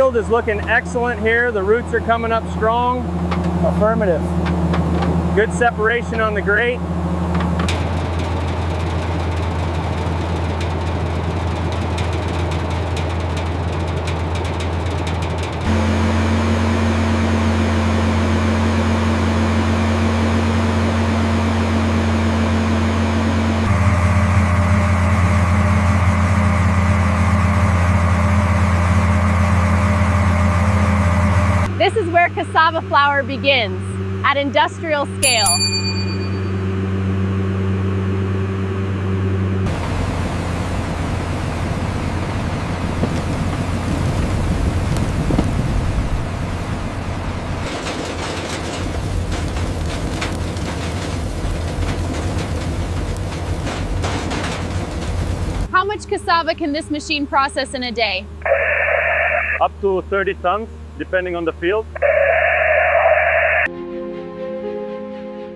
field is looking excellent here. The roots are coming up strong. Affirmative. Good separation on the grate. This is where cassava flour begins, at industrial scale. How much cassava can this machine process in a day? Up to 30 tons, depending on the field.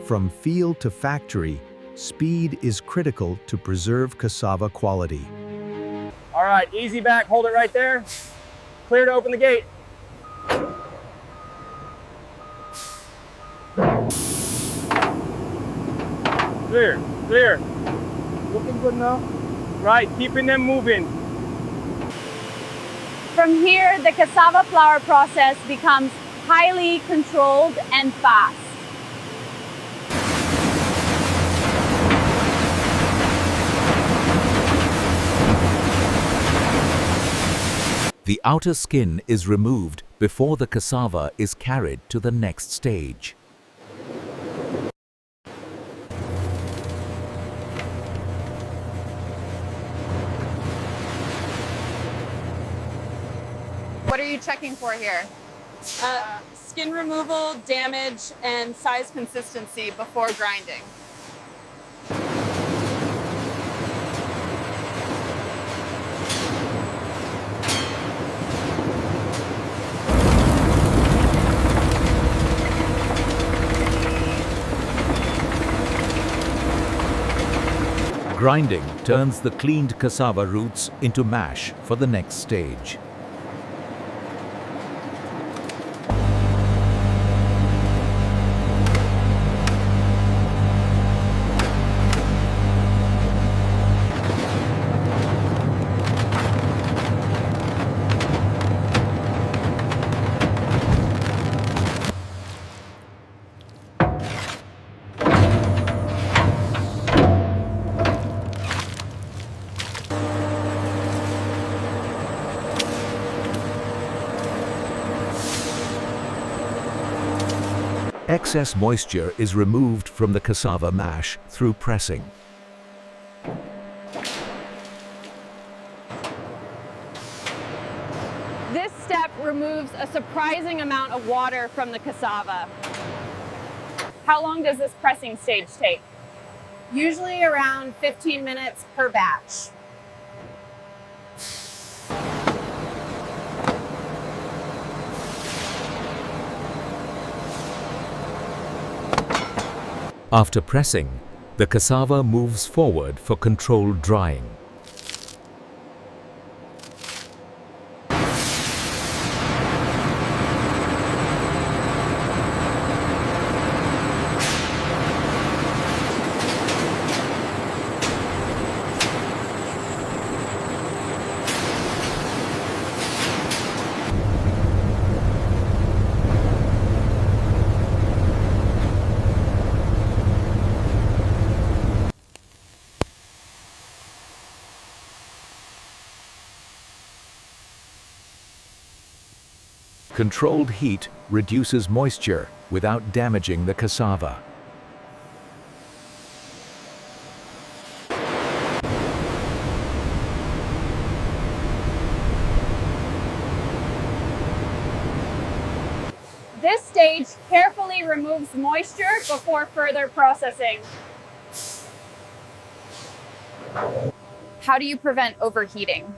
From field to factory, speed is critical to preserve cassava quality. All right, easy back, hold it right there. Clear to open the gate. Clear, clear. Looking good now? Right, keeping them moving. From here, the cassava flour process becomes highly controlled and fast. The outer skin is removed before the cassava is carried to the next stage. What are you checking for here? Skin removal, damage, and size consistency before grinding. Grinding turns the cleaned cassava roots into mash for the next stage. Excess moisture is removed from the cassava mash through pressing. This step removes a surprising amount of water from the cassava. How long does this pressing stage take? Usually around 15 minutes per batch. After pressing, the cassava moves forward for controlled drying. Controlled heat reduces moisture without damaging the cassava. This stage carefully removes moisture before further processing. How do you prevent overheating?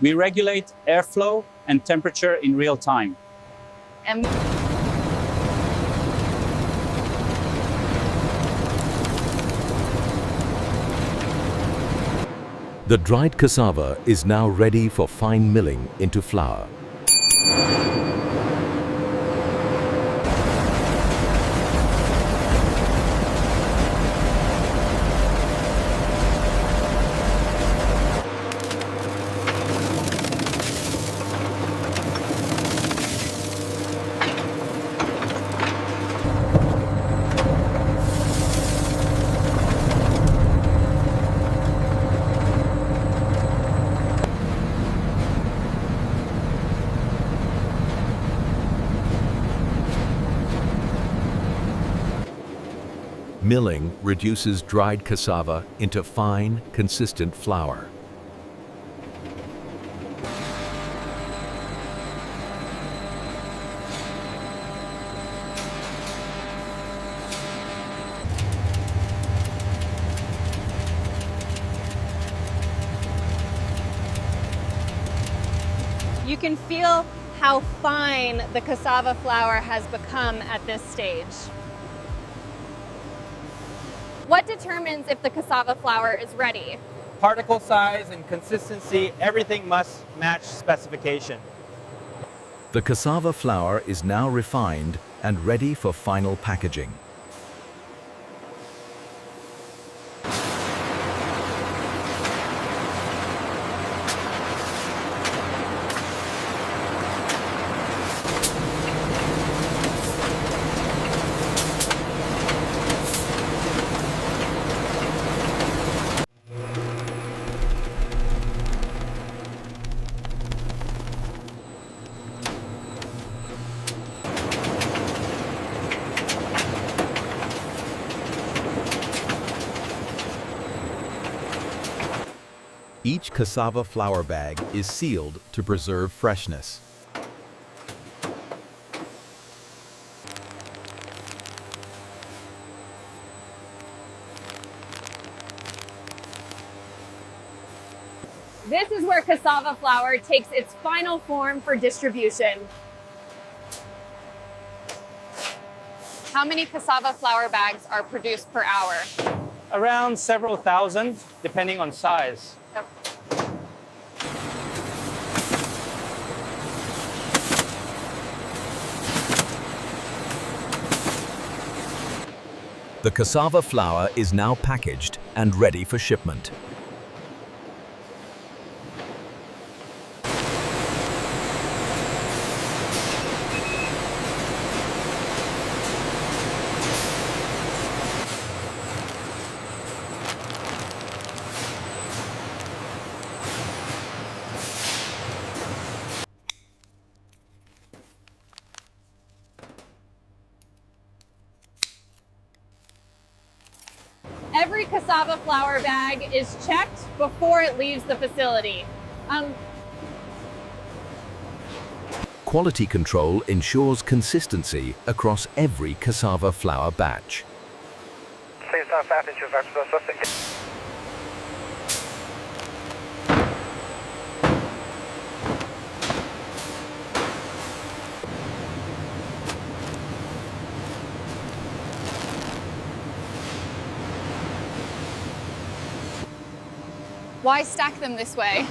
We regulate airflow and temperature in real time. And The dried cassava is now ready for fine milling into flour. Milling reduces dried cassava into fine, consistent flour. You can feel how fine the cassava flour has become at this stage. What determines if the cassava flour is ready? Particle size and consistency, everything must match specification. The cassava flour is now refined and ready for final packaging. Each cassava flour bag is sealed to preserve freshness. This is where cassava flour takes its final form for distribution. How many cassava flour bags are produced per hour? Around several thousand, depending on size. The cassava flour is now packaged and ready for shipment. Every cassava flour bag is checked before it leaves the facility. Quality control ensures consistency across every cassava flour batch. Why stack them this way?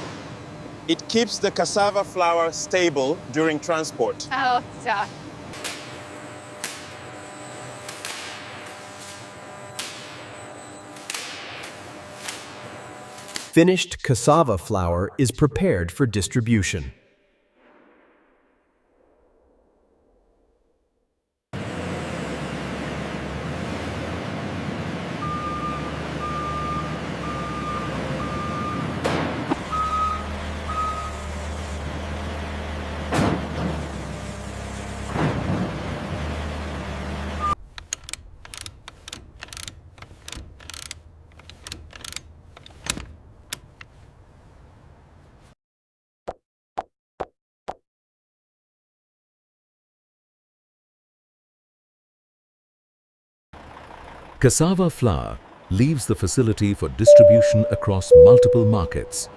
It keeps the cassava flour stable during transport. Oh, duh. Finished cassava flour is prepared for distribution. Cassava flour leaves the facility for distribution across multiple markets.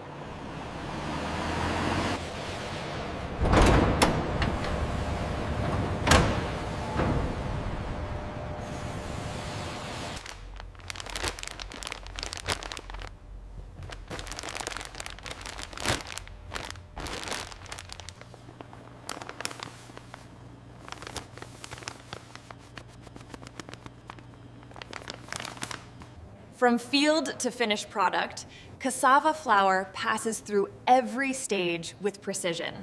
From field to finished product, cassava flour passes through every stage with precision.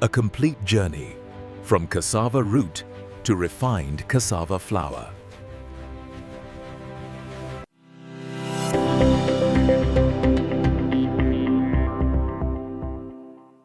A complete journey from cassava root to refined cassava flour.